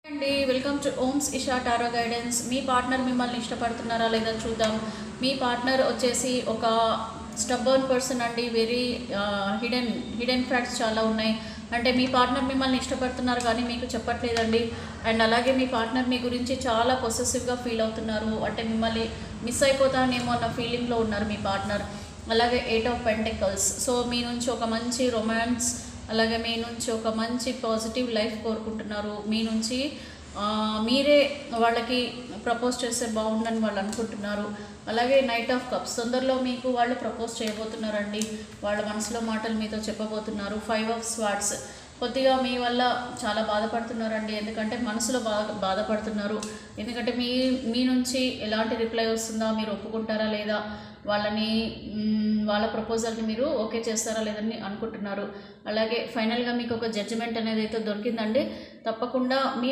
అండి, welcome to Om's Isha tarot guidance. మీ partner మిమ్మల్ని ఇష్టపడుతున్నారా లేదా చూద్దాం. మీ పార్ట్నర్ వచ్చేసి ఒక స్టబ్బర్న్ పర్సన్ అండి. వెరీ హిడెన్ ఫ్యాక్ట్స్ చాలా ఉన్నాయి. అంటే మీ పార్ట్నర్ మిమ్మల్ని ఇష్టపడుతున్నారు కానీ మీకు చెప్పట్లేదండి. అండ్ అలాగే మీ పార్ట్నర్ మీ గురించి చాలా పొసెసివ్గా ఫీల్ అవుతున్నారు. అంటే మిమ్మల్ని మిస్ అయిపోతానేమో అన్న ఫీలింగ్లో ఉన్నారు మీ పార్ట్నర్. అలాగే 8 ఆఫ్ పెంటెకల్స్. సో మీ నుంచి ఒక మంచి రొమాన్స్, అలాగే మీ నుంచి ఒక మంచి పాజిటివ్ లైఫ్ కోరుకుంటున్నారు. మీ నుంచి మీరే వాళ్ళకి ప్రపోజ్ చేస్తే బాగుందని వాళ్ళు అనుకుంటున్నారు. అలాగే నైట్ ఆఫ్ కప్స్. తొందరలో మీకు వాళ్ళు ప్రపోజ్ చేయబోతున్నారండి. వాళ్ళ మనసులో మాటలు మీతో చెప్పబోతున్నారు. 5 ఆఫ్ స్వార్డ్స్. కొద్దిగా మీ వల్ల చాలా బాధపడుతున్నారండి. ఎందుకంటే మనసులో బాధపడుతున్నారు. ఎందుకంటే మీ నుంచి ఎలాంటి రిప్లై వస్తుందా, మీరు ఒప్పుకుంటారా లేదా, వాళ్ళ ప్రపోజల్ని మీరు ఓకే చేస్తారా లేదని అనుకుంటున్నారు. అలాగే ఫైనల్గా మీకు ఒక జడ్జిమెంట్ అనేది అయితే దొరికిందండి. తప్పకుండా మీ